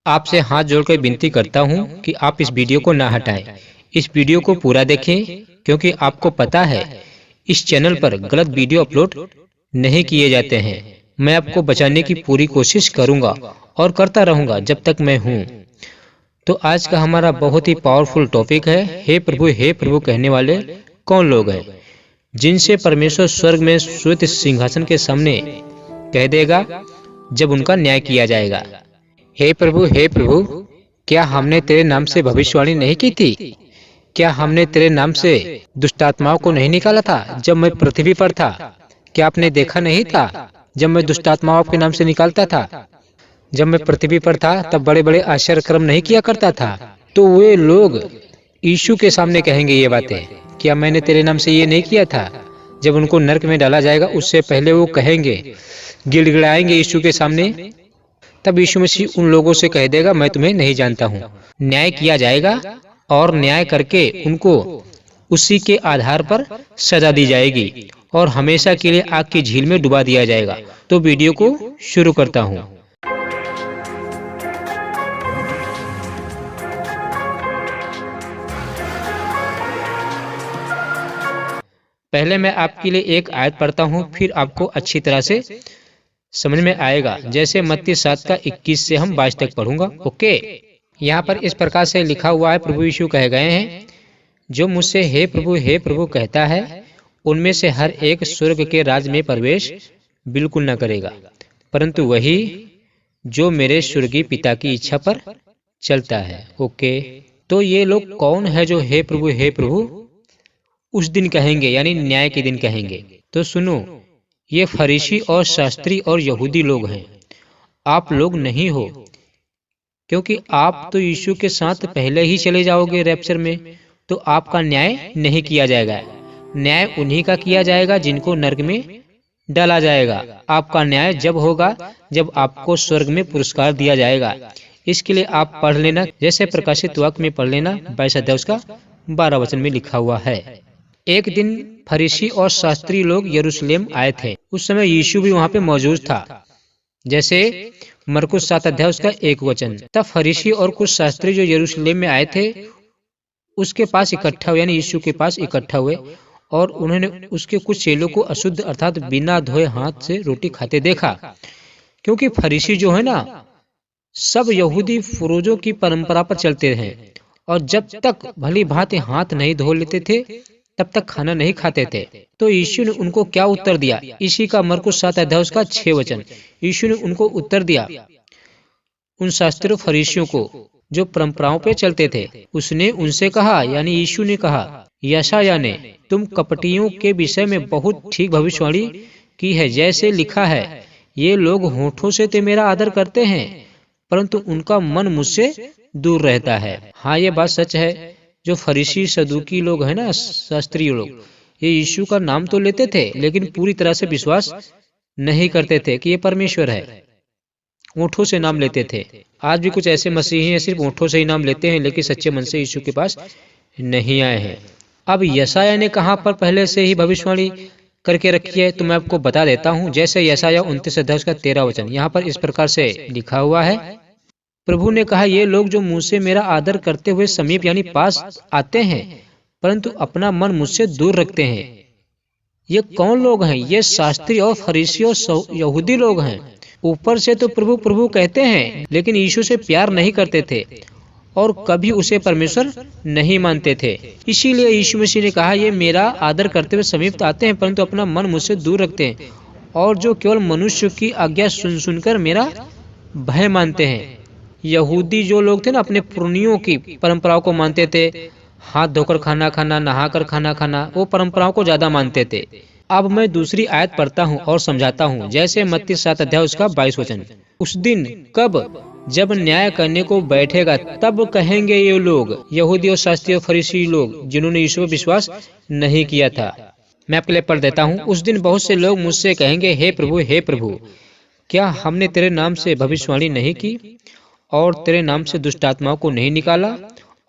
आपसे हाथ जोड़कर विनती करता हूं कि आप इस वीडियो को ना हटाएं। इस वीडियो को पूरा देखें क्योंकि आपको पता है इस चैनल पर गलत वीडियो अपलोड नहीं किए जाते हैं। मैं आपको बचाने की पूरी कोशिश करूंगा और करता रहूंगा जब तक मैं हूं। तो आज का हमारा बहुत ही पावरफुल टॉपिक है, हे प्रभु कहने वाले कौन लोग हैं जिनसे परमेश्वर स्वर्ग में श्वेत सिंहासन के सामने कह देगा जब उनका न्याय किया जाएगा। हे प्रभु, क्या हमने तेरे नाम से भविष्यवाणी नहीं की थी? क्या हमने तेरे नाम से दुष्टात्माओं को नहीं निकाला था जब मैं पृथ्वी पर था? क्या आपने देखा नहीं था जब मैं दुष्टात्माओं आपके नाम से निकालता था? जब मैं पृथ्वी पर था तब बड़े बड़े आश्चर्य कर्म नहीं किया करता था? तो वे लोग यीशु के सामने कहेंगे ये बातें, क्या मैंने तेरे नाम से ये नहीं किया था? जब उनको नरक में डाला जाएगा उससे पहले वो कहेंगे, गिड़गिड़ाएंगे यीशु के सामने। तब यीशु मसीह उन लोगों से कह देगा मैं तुम्हें नहीं जानता हूँ। न्याय किया जाएगा और न्याय करके उनको उसी के आधार पर सजा दी जाएगी और हमेशा के लिए आग की झील में डुबा दिया जाएगा। तो वीडियो को शुरू करता हूँ। पहले मैं आपके लिए एक आयत पढ़ता हूँ, फिर आपको अच्छी तरह से समझ में आएगा। जैसे मत्ती 7 का 21 से हम 22 तक पढ़ूंगा। ओके, यहाँ पर इस प्रकार से लिखा हुआ है, प्रभु यीशु कह गए हैं, जो मुझसे हे प्रभु कहता है उनमें से हर एक स्वर्ग के राज में प्रवेश बिल्कुल न करेगा, परंतु वही जो मेरे स्वर्गीय पिता की इच्छा पर चलता है। ओके, तो ये लोग कौन है जो हे प्रभु उस दिन कहेंगे, यानी न्याय के दिन कहेंगे? तो सुनो, ये फरीसी और शास्त्री और यहूदी लोग हैं। आप लोग नहीं हो, क्योंकि आप तो यीशु के साथ पहले ही चले जाओगे रैप्चर में, तो आपका न्याय नहीं किया जाएगा। न्याय उन्हीं का किया जाएगा जिनको नरक में डाला जाएगा। आपका न्याय जब होगा जब आपको स्वर्ग में पुरस्कार दिया जाएगा। इसके लिए आप पढ़ लेना, जैसे प्रकाशित वाक्य में पढ़ लेना, 22 अध्याय उसका 12 वचन में लिखा हुआ है। एक दिन फरीसी और शास्त्री लोग यरूशलेम आए थे। उस समय यीशु भी वहां पे मौजूद था, जैसे मरकुस 7 अध्याय उसका 1 वचन। तब फरीसी और कुछ शास्त्री जो यरूशलेम में आए थे उसके पास इकट्ठा हुए, यानी यीशु के पास इकट्ठा हुए, और उन्होंने उसके कुछ चेलों को अशुद्ध अर्थात बिना धोए हाथ से रोटी खाते देखा। क्योंकि फरीसी जो है ना, सब यहूदी फरोजों की परंपरा पर चलते हैं, और जब तक भली भांति हाथ नहीं धो लेते थे तब तक खाना नहीं खाते थे। तो यीशु ने उनको क्या उत्तर दिया? इसी का मरकुस 7 अध्याय उसका 6 वचन। यीशु ने उनको उत्तर दिया, उन शास्त्रियों फरीसियों को जो परंपराओं पे चलते थे। उसने उनसे कहा, यानी यीशु ने कहा यशायाह ने, तुम कपटियों के विषय में बहुत ठीक भविष्यवाणी की है, जैसे लिखा है, ये लोग होठों से तो मेरा आदर करते हैं परंतु उनका मन मुझसे दूर रहता है। हाँ, ये बात सच है। जो फरीसी सदूकी लोग हैं ना, शास्त्रीय लोग, ये यीशु का नाम तो लेते थे लेकिन पूरी तरह से विश्वास नहीं करते थे कि ये परमेश्वर है। ओंठों से नाम लेते थे। आज भी कुछ ऐसे मसीही हैं सिर्फ ओंठों से ही नाम लेते हैं लेकिन सच्चे मन से यीशु के पास नहीं आए हैं। अब यशायाह ने कहाँ पर पहले से ही भविष्यवाणी करके रखी है, तो मैं आपको बता देता हूँ। जैसे यशायाह 29 अध्याय का 13 वचन, यहाँ पर इस प्रकार से लिखा हुआ है, प्रभु ने कहा, ये लोग जो मुझसे मेरा आदर करते हुए समीप यानी पास आते हैं परंतु अपना मन मुझसे दूर रखते हैं। ये कौन लोग हैं? ये शास्त्री और फरीसी और यहूदी लोग हैं। ऊपर से तो प्रभु प्रभु कहते हैं लेकिन यीशु से प्यार नहीं करते थे और कभी उसे परमेश्वर नहीं मानते थे। इसीलिए यीशु मसीह ने कहा, ये मेरा आदर करते हुए समीप आते हैं परंतु अपना मन मुझसे दूर रखते हैं, और जो केवल मनुष्य की आज्ञा सुन सुनकर मेरा भय मानते हैं। यहूदी जो लोग थे ना, अपने पुरनियों की परंपराओं को मानते थे। हाथ धोकर खाना खाना, नहाकर खाना खाना, वो परंपराओं को ज्यादा मानते थे। अब मैं दूसरी आयत पढ़ता हूँ और समझाता हूँ, जैसे मत्ती 7 अध्याय उसका 22 वचन। उस दिन कब? जब न्याय करने को बैठेगा तब कहेंगे ये लोग, यहूदी और शास्त्री और फरीसी लोग जिन्होंने यीशु पर विश्वास नहीं किया था। मैं आपके लिए पढ़ देता हूँ। उस दिन बहुत से लोग मुझसे कहेंगे, हे प्रभु क्या हमने तेरे नाम से भविष्यवाणी नहीं की और तेरे नाम से दुष्ट आत्माओं को नहीं निकाला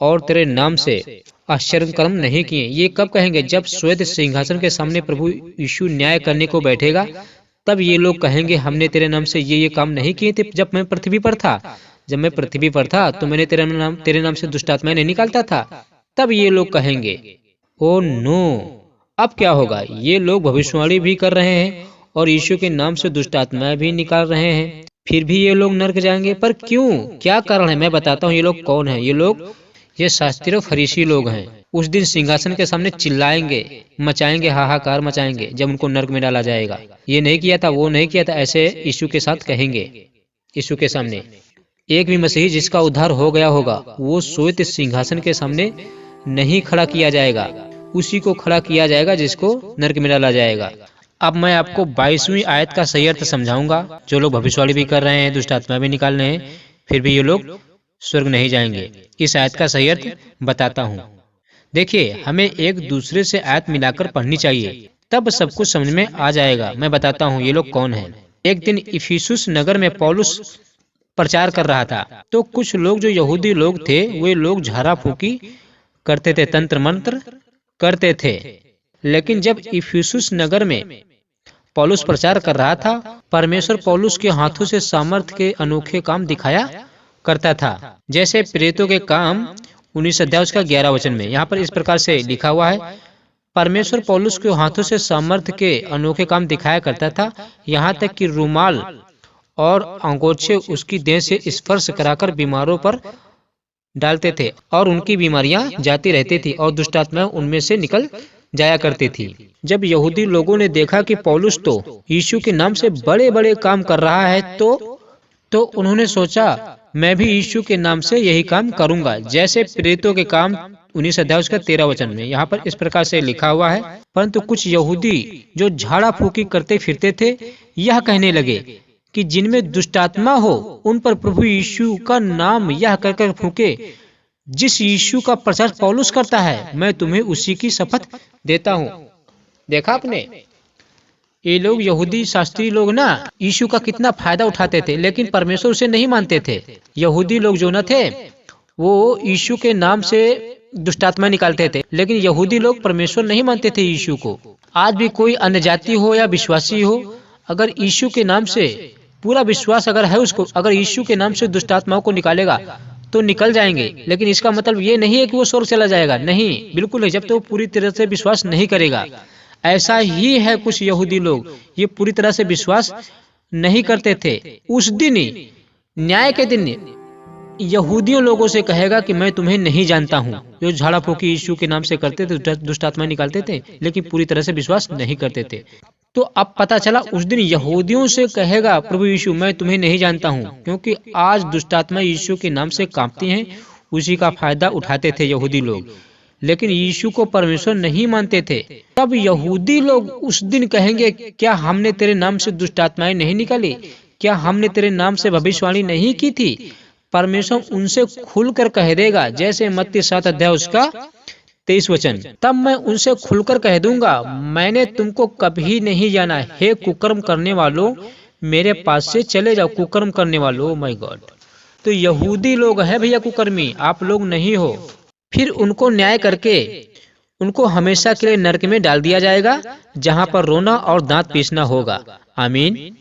और तेरे नाम से आश्चर्य कर्म नहीं किए? ये कब कहेंगे? जब श्वेत सिंहासन के सामने प्रभु यीशु न्याय करने को बैठेगा तब ये लोग कहेंगे, हमने तेरे नाम से ये काम नहीं किए थे जब मैं पृथ्वी पर था। जब मैं पृथ्वी पर था तो मैंने तेरे नाम से दुष्ट आत्माएं नहीं निकालता था। तब ये लोग कहेंगे, ओ नो, अब क्या होगा? ये लोग भविष्यवाणी भी कर रहे हैं और यीशु के नाम से दुष्ट आत्माएं भी निकाल रहे हैं, फिर भी ये लोग नरक जाएंगे। पर क्यों? क्या कारण है? मैं बताता हूँ ये लोग कौन है। ये शास्त्री और फरीसी लोग हैं। उस दिन सिंहासन के सामने चिल्लाएंगे, मचाएंगे, हाहाकार मचाएंगे जब उनको नरक में डाला जाएगा। ये नहीं किया था, वो नहीं किया था, ऐसे यीशु के साथ कहेंगे। यीशु के सामने एक भी मसीही जिसका उद्धार हो गया होगा, वो श्वेत सिंहासन के सामने नहीं खड़ा किया जाएगा, उसी को खड़ा किया जाएगा जिसको नरक में डाला जाएगा। अब मैं आपको 22वीं आयत का सही अर्थ समझाऊंगा। जो लोग भविष्यवाणी भी कर रहे हैं, दुष्ट आत्मा भी निकाल रहे हैं, फिर भी ये लोग स्वर्ग नहीं जाएंगे, इस आयत का सही अर्थ बताता हूँ। देखिए, हमें एक दूसरे से आयत मिलाकर पढ़नी चाहिए, तब सब कुछ समझ में आ जाएगा। मैं बताता हूँ ये लोग कौन हैं। एक दिन इफिसुस नगर में पौलुस प्रचार कर रहा था, तो कुछ लोग जो यहूदी लोग थे, वे लोग झाड़ा फूकी करते थे, तंत्र मंत्र करते थे। लेकिन जब इफिसुस नगर में पौलुस प्रचार कर रहा था, परमेश्वर पौलुस के हाथों से सामर्थ्य के अनोखे काम दिखाया करता था, जैसे प्रेरितों के काम 19 अध्याय उसका 11 वचन में। यहाँ पर इस प्रकार से लिखा हुआ है, परमेश्वर पौलुस के हाथों से सामर्थ्य के अनोखे काम दिखाया करता था, यहाँ तक कि रुमाल और अंगोछे उसकी देह से स्पर्श कराकर बीमारों पर डालते थे और उनकी बीमारियां जाती रहती थी और दुष्ट आत्माएं उनमें से निकल जाया करती थी। जब यहूदी लोगों ने देखा कि पौलुस तो यीशु के नाम से बड़े बड़े काम कर रहा है, तो उन्होंने सोचा मैं भी यीशु के नाम से यही काम करूंगा, जैसे प्रेरितों के काम 19 अध्याय उसका 13 वचन में। यहाँ पर इस प्रकार से लिखा हुआ है, परंतु कुछ यहूदी जो झाड़ा फूकी करते फिरते थे, यह कहने लगे कि जिनमें दुष्टात्मा हो उन पर प्रभु यीशु का नाम यह कहकर फूके, जिस यीशु का प्रचार पौलुस करता है, मैं तुम्हें उसी की शपथ देता हूँ। देखा आपने, ये लोग यहूदी शास्त्री लोग ना यीशु का कितना फायदा उठाते थे, लेकिन परमेश्वर उसे नहीं मानते थे। यहूदी लोग जो न थे, वो यीशु के नाम से दुष्टात्मा निकालते थे, लेकिन यहूदी लोग परमेश्वर नहीं मानते थे यीशु को। आज भी कोई अन्य जाति हो या विश्वासी हो, अगर यीशु के नाम से पूरा विश्वास अगर है उसको, अगर यीशु के नाम से दुष्टात्माओं को निकालेगा तो निकल जाएंगे, लेकिन इसका मतलब ये नहीं है कि वो स्वर्ग चला जाएगा। नहीं, बिल्कुल नहीं, जब तक वो पूरी तरह से विश्वास नहीं करेगा। ऐसा ही है कुछ यहूदी लोग, ये पूरी तरह से विश्वास नहीं करते थे। उस दिन न्याय के दिन यहूदियों लोगों से कहेगा कि मैं तुम्हें नहीं जानता हूँ, जो झाड़ा फूकी यीशु के नाम से करते थे, दुष्ट आत्मा निकालते थे, लेकिन पूरी तरह से विश्वास नहीं करते थे। तो अब पता चला उस दिन यहूदियों से कहेगा प्रभु यीशु मैं तुम्हें नहीं जानता हूँ, क्योंकि आज दुष्ट आत्मा यीशु के नाम से कांपती हैं, उसी का फायदा उठाते थे यहूदी लोग, लेकिन यीशु को परमेश्वर नहीं मानते थे। तब यहूदी लोग उस दिन कहेंगे, क्या हमने तेरे नाम से दुष्ट आत्माएं नहीं निकाली? क्या हमने तेरे नाम से भविष्यवाणी नहीं की थी? परमेश्वर उनसे खुलकर कह देगा, जैसे मत्ती 7 अध्याय उसका 23 वचन। तब मैं उनसे खुलकर कह दूंगा, मैंने तुमको कभी नहीं जाना, हे कुकर्म करने वालों, मेरे पास से चले जाओ। कुकर्म करने वालों, माय गॉड। तो यहूदी लोग हैं भैया कुकर्मी, आप लोग नहीं हो। फिर उनको न्याय करके उनको हमेशा के लिए नरक में डाल दिया जाएगा, जहां पर रोना और दांत पीसना होगा। आमीन।